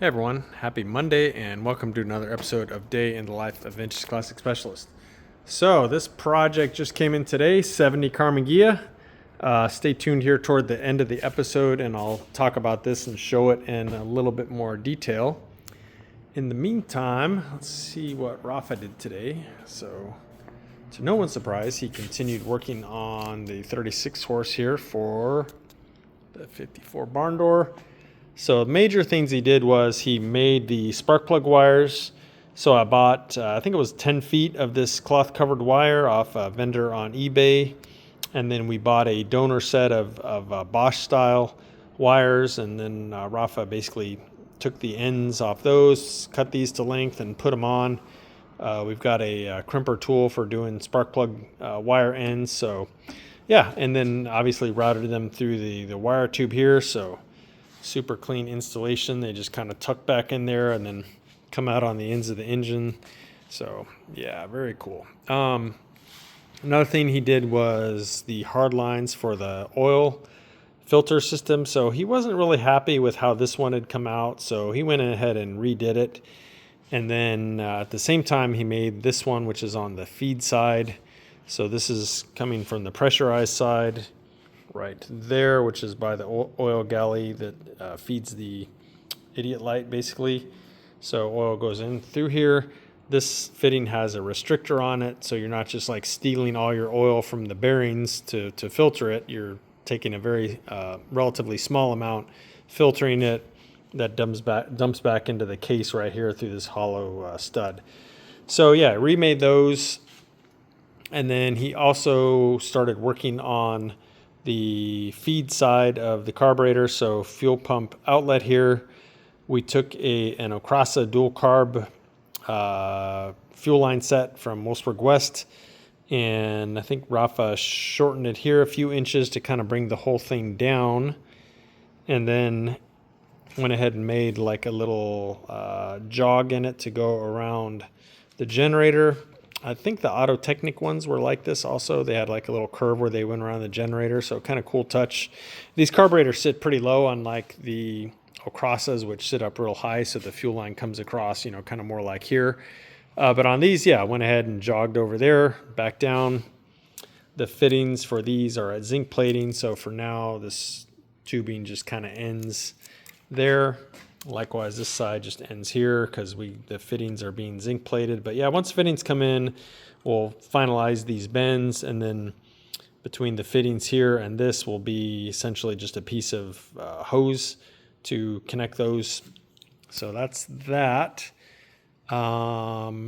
Hey everyone, happy Monday and welcome to another episode of Day in the Life of Vintage Classic Specialist. So this project just came in today, 70 Karmann Ghia. Stay tuned here toward the end of the episode and I'll talk about this and show it in a little bit more detail. In the meantime, let's see what Rafa did today. So to no one's surprise, he continued working on the 36 horse here for the 54 barn door. So major things he did was he made the spark plug wires. So I bought, I think it was 10 feet of this cloth covered wire off a vendor on eBay. And then we bought a donor set of Bosch style wires. And then Rafa basically took the ends off those, cut these to length and put them on. We've got a crimper tool for doing spark plug wire ends. So yeah, and then obviously routed them through the wire tube here. So super clean installation. They just kind of tuck back in there and then come out on the ends of the engine. So yeah, very cool. Another thing he did was the hard lines for the oil filter system. So he wasn't really happy with how this one had come out. So he went ahead and redid it. And then at the same time, he made this one, which is on the feed side. So this is coming from the pressurized side right there, which is by the oil galley that feeds the idiot light basically. So oil goes in through here. This fitting has a restrictor on it, so you're not just like stealing all your oil from the bearings to filter it. You're taking a very relatively small amount, filtering it, that dumps back into the case right here through this hollow stud. So yeah, remade those. And then he also started working on the feed side of the carburetor. So fuel pump outlet here. We took an Okrasa dual carb fuel line set from Wolfsburg West. And I think Rafa shortened it here a few inches to kind of bring the whole thing down. And then went ahead and made like a little jog in it to go around the generator. I think the Auto Technic ones were like this also. They had like a little curve where they went around the generator, so kind of cool touch. These carburetors sit pretty low, unlike the Okrasas, which sit up real high, so the fuel line comes across, kind of more like here. But on these, yeah, I went ahead and jogged over there, back down. The fittings for these are at zinc plating, so for now, this tubing just kind of ends there. Likewise, this side just ends here because the fittings are being zinc plated. But yeah, once fittings come in, we'll finalize these bends, and then between the fittings here and this will be essentially just a piece of hose to connect those. So that's that. I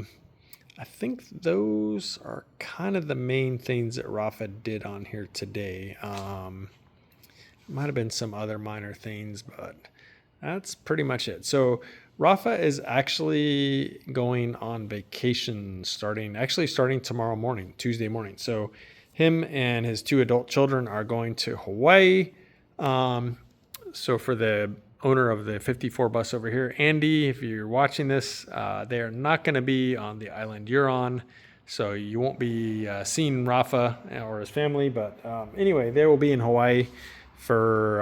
think those are kind of the main things that Rafa did on here today. Might have been some other minor things, but that's pretty much it. So Rafa is actually going on vacation starting tomorrow morning, Tuesday morning. So him and his 2 adult children are going to Hawaii. So for the owner of the 54 bus over here, Andy, if you're watching this, they are not going to be on the island you're on. So you won't be seeing Rafa or his family. But anyway, they will be in Hawaii for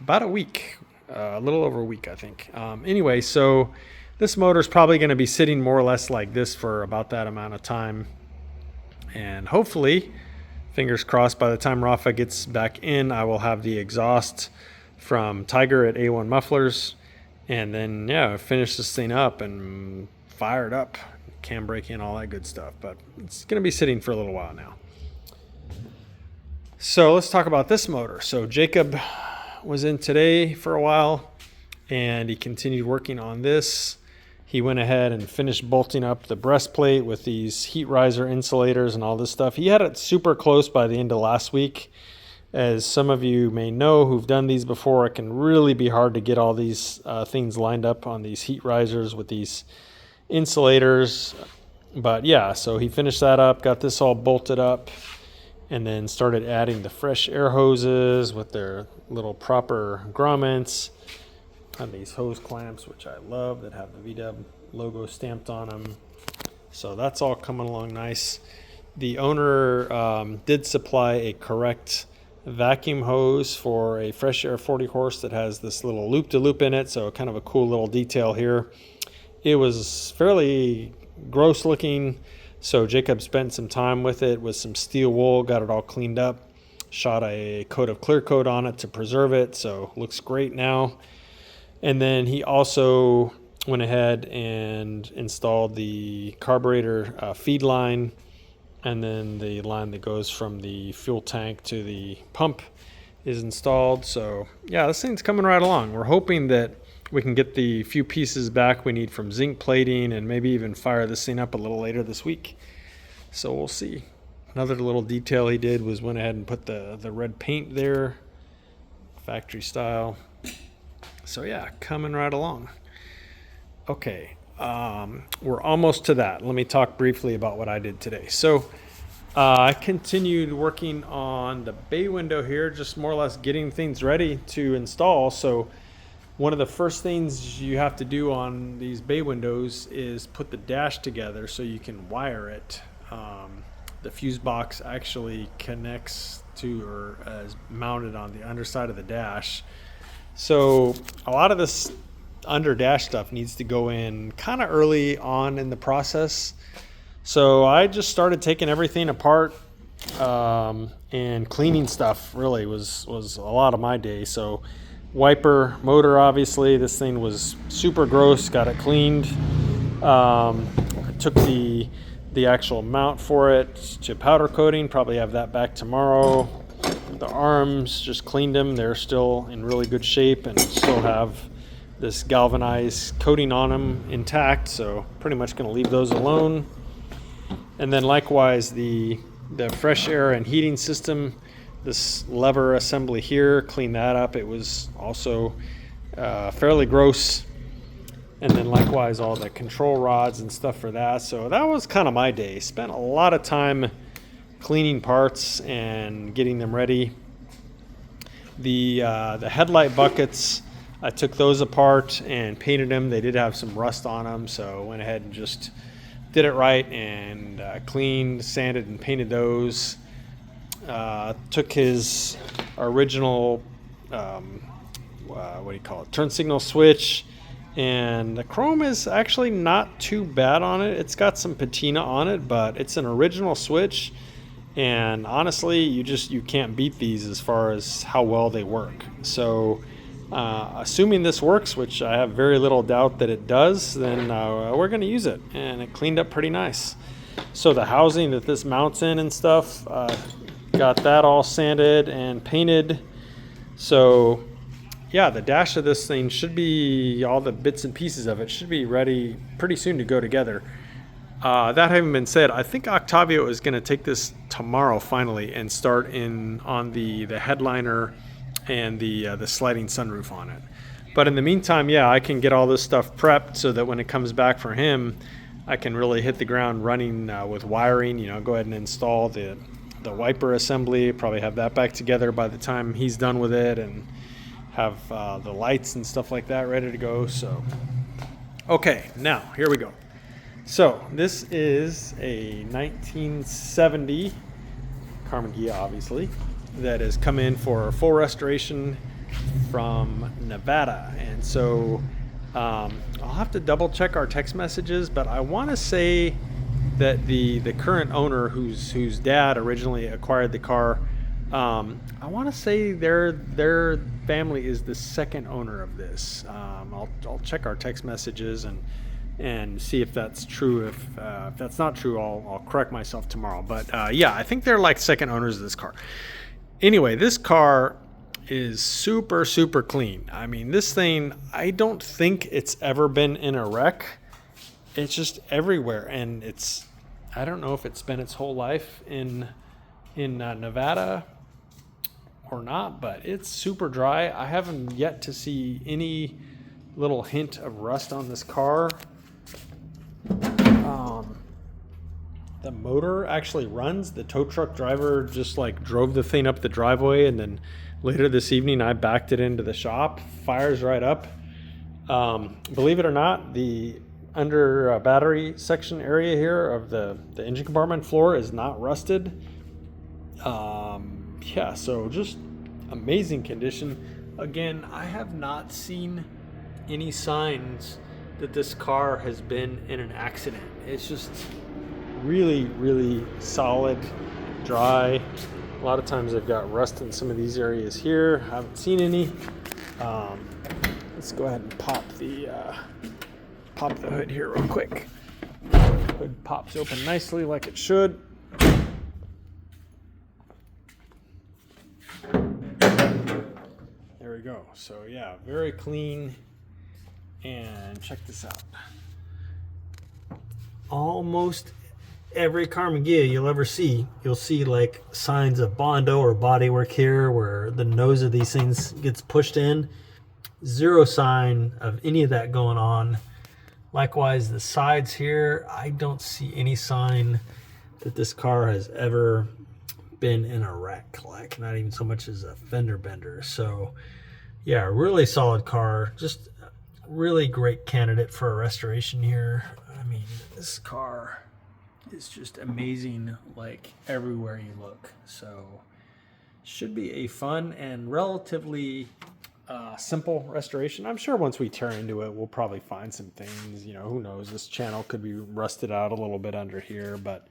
about a week. A little over a week, I think. Anyway, so this motor is probably going to be sitting more or less like this for about that amount of time. And hopefully, fingers crossed, by the time Rafa gets back in, I will have the exhaust from Tiger at A1 Mufflers. And then, yeah, finish this thing up and fire it up. Cam brake in, all that good stuff. But it's going to be sitting for a little while now. So let's talk about this motor. So Jacob was in today for a while and he continued working on this. He went ahead and finished bolting up the breastplate with these heat riser insulators and all this stuff. He had it super close by the end of last week. As some of you may know who've done these before, it can really be hard to get all these things lined up on these heat risers with these insulators. But yeah, so he finished that up, got this all bolted up, and then started adding the fresh air hoses with their little proper grommets. And these hose clamps, which I love, that have the VW logo stamped on them. So that's all coming along nice. The owner did supply a correct vacuum hose for a Fresh Air 40 horse that has this little loop-to-loop in it, so kind of a cool little detail here. It was fairly gross looking, so Jacob spent some time with it with some steel wool, got it all cleaned up, shot a coat of clear coat on it to preserve it, so looks great now. And then he also went ahead and installed the carburetor feed line, and then the line that goes from the fuel tank to the pump is installed. So yeah, this thing's coming right along. We're hoping that we can get the few pieces back we need from zinc plating and maybe even fire this thing up a little later this week. So we'll see. Another little detail he did was went ahead and put the red paint there, factory style. So yeah, coming right along. Okay, we're almost to that. Let me talk briefly about what I did today. So I continued working on the bay window here, just more or less getting things ready to install. So one of the first things you have to do on these bay windows is put the dash together so you can wire it. The fuse box actually connects to or is mounted on the underside of the dash. So a lot of this under dash stuff needs to go in kind of early on in the process. So I just started taking everything apart, and cleaning stuff really was a lot of my day. So wiper, motor, obviously this thing was super gross, got it cleaned. I took the actual mount for it to powder coating, probably have that back tomorrow. The arms, just cleaned them, they're still in really good shape and still have this galvanized coating on them intact, so pretty much going to leave those alone. And then likewise the fresh air and heating system, this lever assembly here, clean that up. It was also fairly gross. And then likewise all the control rods and stuff for that. So that was kind of my day. Spent a lot of time cleaning parts and getting them ready. The headlight buckets, I took those apart and painted them. They did have some rust on them, so I went ahead and just did it right and cleaned, sanded, and painted those. Took his original, turn signal switch, and the chrome is actually not too bad on it. It's got some patina on it, but it's an original switch, and honestly, you can't beat these as far as how well they work. So assuming this works, which I have very little doubt that it does, then we're going to use it, and it cleaned up pretty nice. So the housing that this mounts in and stuff, got that all sanded and painted. So yeah, the dash of this thing should be, all the bits and pieces of it should be ready pretty soon to go together. That having been said, I think Octavio is going to take this tomorrow finally and start in on the headliner and the sliding sunroof on it. But in the meantime, yeah, I can get all this stuff prepped so that when it comes back for him, I can really hit the ground running with wiring. Go ahead and install the wiper assembly, probably have that back together by the time he's done with it, and have the lights and stuff like that ready to go. So okay, now here we go. So this is a 1970 Karmann Ghia, obviously, that has come in for a full restoration from Nevada. And so I'll have to double check our text messages, but I want to say that the current owner whose dad originally acquired the car, I want to say their family is the second owner of this. I'll check our text messages and see if that's true. If that's not true, I'll correct myself tomorrow. But yeah, I think they're like second owners of this car. Anyway, this car is super, super clean. I mean, this thing, I don't think it's ever been in a wreck. It's just everywhere, and I don't know if it spent its whole life in Nevada or not, but it's super dry. I haven't yet to see any little hint of rust on this car. The motor actually runs. The tow truck driver just drove the thing up the driveway, and then later this evening I backed it into the shop. Fires right up. Believe it or not, the under battery section area here of the engine compartment floor is not rusted. yeah, so just amazing condition. Again, I have not seen any signs that this car has been in an accident. It's just really, really solid, dry. A lot of times they've got rust in some of these areas here. I haven't seen any. Let's go ahead and pop the hood here real quick. Hood pops open nicely like it should. There we go. So yeah, very clean. And check this out. Almost every Karmann Ghia you'll ever see, you'll see like signs of Bondo or bodywork here where the nose of these things gets pushed in. Zero sign of any of that going on. Likewise, the sides here, I don't see any sign that this car has ever been in a wreck, like not even so much as a fender bender. So yeah, really solid car, just really great candidate for a restoration here. I mean, this car is just amazing, like everywhere you look. So should be a fun and relatively simple restoration. I'm sure once we tear into it, we'll probably find some things, you know, who knows, this channel could be rusted out a little bit under here, but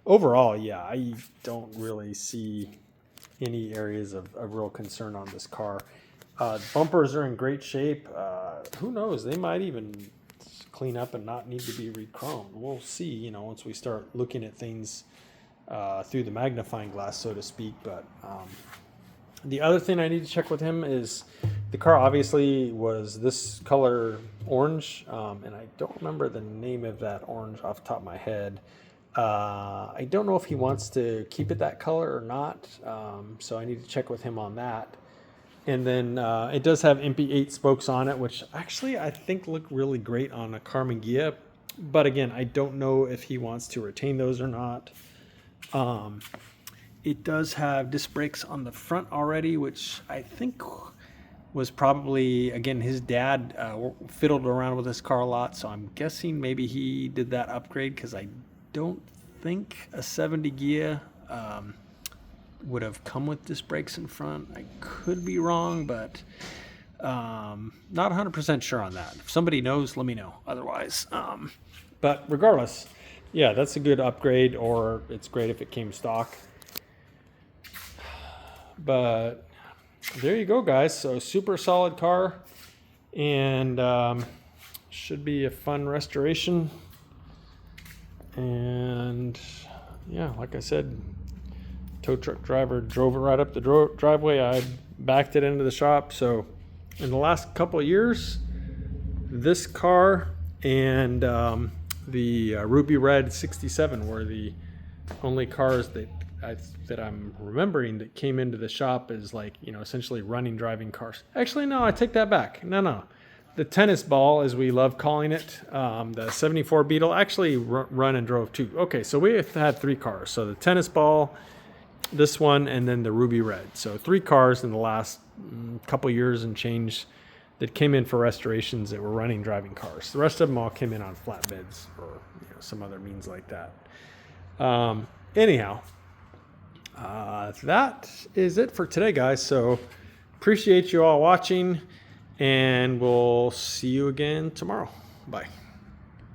overall, yeah, I don't really see any areas of real concern on this car. Bumpers are in great shape. Who knows, they might even clean up and not need to be re-chromed. We'll see, you know, once we start looking at things through the magnifying glass, so to speak. But the other thing I need to check with him is the car obviously was this color orange, and I don't remember the name of that orange off the top of my head. I don't know if he wants to keep it that color or not, so I need to check with him on that. And then it does have MP8 spokes on it, which actually I think look really great on a Karmann Ghia. But again, I don't know if he wants to retain those or not. It does have disc brakes on the front already, which I think was probably, again, his dad fiddled around with this car a lot. So I'm guessing maybe he did that upgrade, because I don't think a 70 Ghia would have come with disc brakes in front. I could be wrong, but not 100% sure on that. If somebody knows, let me know. Otherwise, but regardless, yeah, that's a good upgrade, or it's great if it came stock. But there you go, guys. So super solid car, and should be a fun restoration. And yeah, like I said, tow truck driver drove it right up the driveway. I backed it into the shop. So in the last couple of years, this car and the Ruby Red 67 were the only cars that I'm remembering that came into the shop as, like, you know, essentially running driving cars. Actually, no, I take that back. No. The tennis ball, as we love calling it, the 74 Beetle, actually run and drove too. Okay, so we had 3 cars. So the tennis ball, this one, and then the Ruby Red. So 3 cars in the last couple years and change that came in for restorations that were running driving cars. The rest of them all came in on flatbeds or, you know, some other means like that. Anyhow, that is it for today, guys. So appreciate you all watching, and we'll see you again tomorrow. Bye.